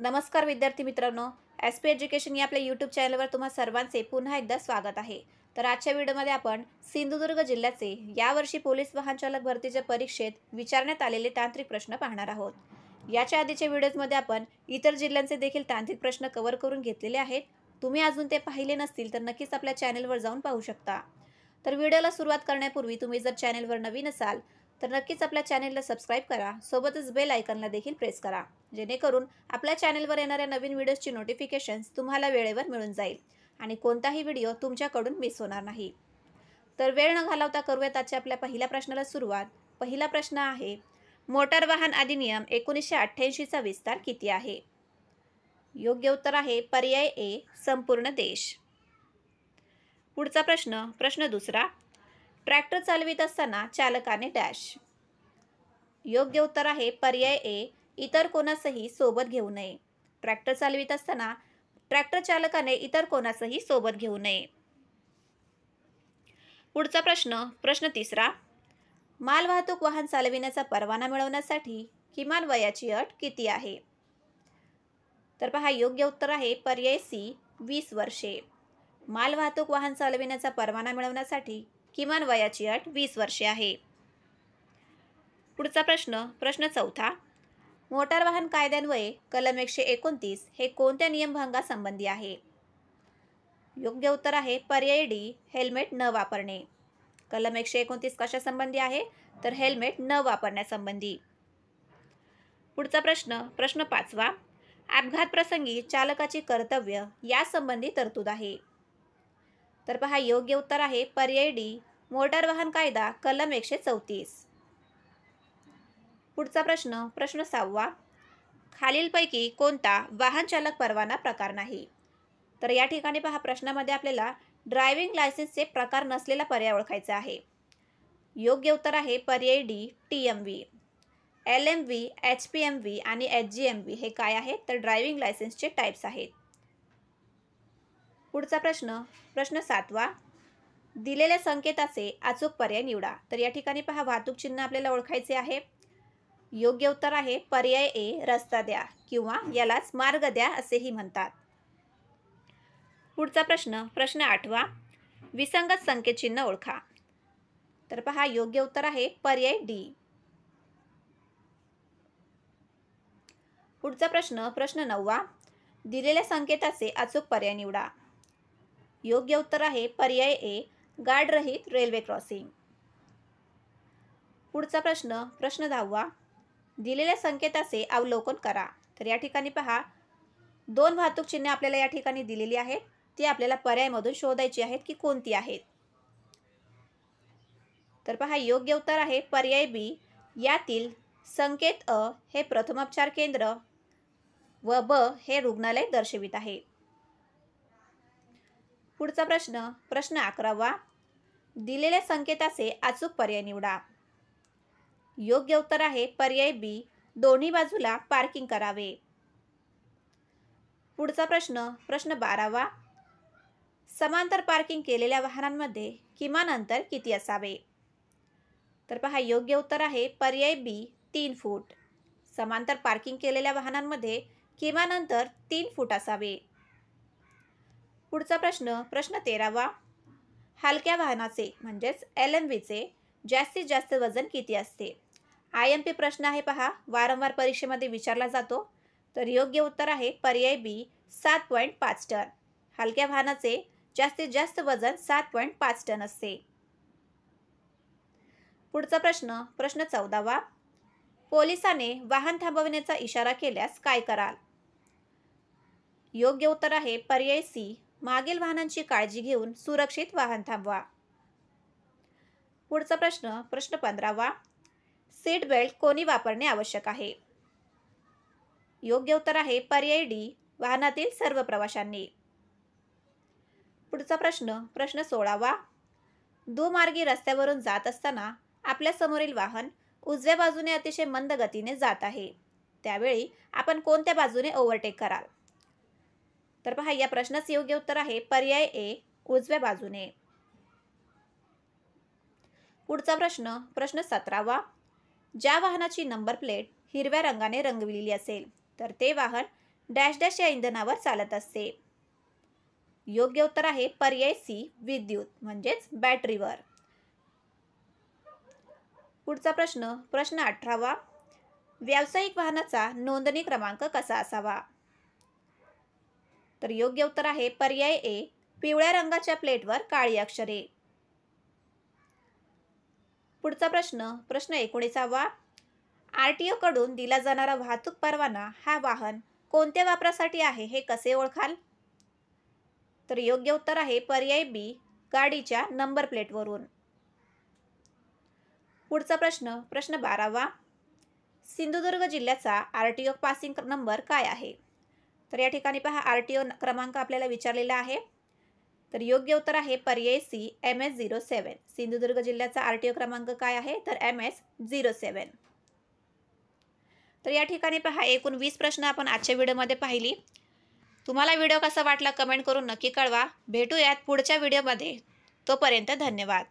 नमस्कार विद्यार्थी मित्रांनो, एस पी एज्युकेशन या आपल्या यूट्यूब चॅनलवर तुम्हा सर्वांचे पुन्हा एकदा स्वागत आहे. तर आजच्या व्हिडिओमध्ये आपण सिंधुदुर्ग जिल्ह्याचे यावर्षी पोलीस वाहन चालक भरतीच्या परीक्षेत विचारण्यात आलेले तांत्रिक प्रश्न पाहणार आहोत. याच्या आधीच्या व्हिडिओजमध्ये आपण इतर जिल्ह्यांचे देखील तांत्रिक प्रश्न कव्हर करून घेतलेले आहेत. तुम्ही अजून ते पाहिले नसतील तर नक्कीच आपल्या चॅनलवर जाऊन पाहू शकता. तर व्हिडिओला सुरुवात करण्यापूर्वी तुम्ही जर चॅनलवर नवीन असाल तर नक्कीच आपल्या चॅनलला सबस्क्राईब करा, सोबतच बेल आयकॉनला देखील प्रेस करा, जेणेकरून आपल्या चॅनलवर येणाऱ्या नवीन व्हिडिओजची नोटिफिकेशन्स तुम्हाला वेळेवर मिळून जाईल आणि कोणताही व्हिडिओ तुमच्याकडून मिस होणार नाही. तर वेळ न घालवता करूयात आजच्या आपल्या पहिल्या प्रश्नाला सुरुवात. पहिला प्रश्न आहे, मोटार वाहन अधिनियम 1988चा विस्तार किती आहे? योग्य उत्तर आहे पर्याय ए, संपूर्ण देश. पुढचा प्रश्न दुसरा, ट्रॅक्टर चालवित असताना चालकाने डॅश. योग्य उत्तर आहे पर्याय ए, इतर कोणासही सोबत घेऊ नये. ट्रॅक्टर चालवित असताना ट्रॅक्टर चालकाने इतर कोणासही सोबत घेऊ नये. पुढचा प्रश्न तिसरा, मालवाहतूक वाहन चालविण्याचा परवाना मिळवण्यासाठी किमान वयाची अट किती आहे? तर पहा, योग्य उत्तर आहे पर्याय सी, 20 वर्षे. मालवाहतूक वाहन चालविण्याचा परवाना मिळवण्यासाठी किमान वयाची अट 20 वर्षे आहे. पुढचा प्रश्न चौथा, मोटार वाहन कायद्यान्वये कलम 129 हे कोणत्या नियमभंगासंबंधी आहे? योग्य उत्तर आहे पर्याय डी, हेल्मेट न वापरणे. कलम 129 कशासंबंधी आहे? तर हेल्मेट न वापरण्यासंबंधी. पुढचा प्रश्न पाचवा, अपघात प्रसंगी चालकाची कर्तव्य यासंबंधी तरतूद आहे. तर पहा, योग्य उत्तर आहे पर्याय डी, मोटार वाहन कायदा कलम 134. पुढचा प्रश्न सहावा, खालीलपैकी कोणता वाहन चालक परवाना प्रकार नाही? तर या ठिकाणी पहा, प्रश्नामध्ये आपल्याला ड्रायव्हिंग लायसन्सचे प्रकार नसलेला पर्याय ओळखायचा आहे. योग्य उत्तर आहे पर्याय डी, TMV. LMV, HPMV आणि HGMV हे काय आहेत? तर ड्रायव्हिंग लायसन्सचे टाईप्स आहेत. पुढचा प्रश्न सातवा, दिलेल्या संकेताचे अचूक पर्याय निवडा. तर या ठिकाणी पहा, वाहतूक चिन्ह आपल्याला ओळखायचे आहे. योग्य उत्तर आहे पर्याय ए, रस्ता द्या किंवा यालाच मार्ग द्या असेही म्हणतात. पुढचा प्रश्न आठवा, विसंगत संकेत चिन्ह ओळखा. तर पहा, योग्य उत्तर आहे पर्याय डी. पुढचा प्रश्न नववा, दिलेल्या संकेताचे अचूक पर्याय निवडा. योग्य उत्तर आहे पर्याय ए, गार्ड रहित रेल्वे क्रॉसिंग. पुढचा प्रश्न दहावा, दिलेल्या संकेताचे अवलोकन करा. तर या ठिकाणी पहा, दोन वाहतूक चिन्हे आपल्याला या ठिकाणी दिलेली आहेत. ती आपल्याला पर्यायमधून शोधायची आहेत की कोणती आहेत. तर पहा, योग्य उत्तर आहे पर्याय बी. यातील संकेत अ हे प्रथमोपचार केंद्र व ब हे रुग्णालय दर्शवित आहे. पुढचा प्रश्न 11वा, दिलेल्या संकेताचे अचूक पर्याय निवडा. योग्य उत्तर आहे पर्याय बी, दोन्ही बाजूला पार्किंग करावे. पुढचा प्रश्न 12वा, समांतर पार्किंग केलेल्या वाहनांमध्ये किमान अंतर किती असावे? तर पहा, योग्य उत्तर आहे पर्याय बी, 3 फूट. समांतर पार्किंग केलेल्या वाहनांमध्ये किमान अंतर 3 फूट असावे. पुढचा प्रश्न 13वा, हलक्या वाहनाचे म्हणजेच LMVचे जास्तीत जास्त वजन किती असते? IMP प्रश्न आहे पहा, वारंवार परीक्षेमध्ये विचारला जातो. तर योग्य उत्तर आहे पर्याय बी, 7.5 टन. हलक्या वाहनाचे जास्तीत जास्त वजन 7.5 टन असते. पुढचा प्रश्न 14वा, पोलिसाने वाहन थांबवण्याचा इशारा केल्यास काय कराल? योग्य उत्तर आहे पर्याय सी, मागील वाहनांची काळजी घेऊन सुरक्षित वाहन थांबवा. पुढचा प्रश्न 15वा, सीट बेल्ट कोणी वापरणे आवश्यक आहे? योग्य उत्तर आहे पर्याय डी, वाहनातील सर्व प्रवाशांनी. पुढचा प्रश्न 16वा, दुमार्गी रस्त्यावरून जात असताना आपल्या समोरील वाहन उजव्या बाजूने अतिशय मंद गतीने जात आहे, त्यावेळी आपण कोणत्या बाजूने ओव्हरटेक कराल? तर पहा, या प्रश्नाचे योग्य उत्तर आहे पर्याय ए, उजव्या बाजूने. पुढचा प्रश्न 17वा, ज्या वाहनाची नंबर प्लेट हिरव्या रंगाने रंगविलेली असेल तर ते वाहन डॅश डॅश या इंधनावर चालत असते? योग्य उत्तर आहे पर्याय सी, विद्युत म्हणजेच बॅटरीवर. पुढचा प्रश्न, प्रश्न 18वा. व्यावसायिक वाहनाचा नोंदणी क्रमांक कसा असावा? तर योग्य उत्तर आहे पर्याय ए, पिवळ्या रंगाच्या प्लेटवर काळी अक्षरे. पुढचा प्रश्न, प्रश्न 19वा. RTO कडून दिला जाणारा वाहतूक परवाना हा वाहन कोणत्या वापरासाठी आहे हे कसे ओळखाल? तर योग्य उत्तर आहे पर्याय बी, गाडीच्या नंबर प्लेटवरून. पुढचा प्रश्न, प्रश्न 12वा. सिंधुदुर्ग जिल्ह्याचा RTO पासिंग नंबर काय आहे? तर या ठिकाणी पहा RTO क्रमांक आपल्याला विचारलेला आहे. तर योग्य उत्तर आहे पर्याय सी, MS07. सिंधुदुर्ग जिल्ह्याचा RTO क्रमांक काय आहे? तर MS07. तर या ठिकाणी पहा एकूण 20 प्रश्न आपण आजच्या व्हिडिओमध्ये पाहिली. तुम्हाला व्हिडिओ कसा वाटला कमेंट करून नक्की कळवा. भेटूयात पुढच्या व्हिडिओमध्ये. तोपर्यंत धन्यवाद.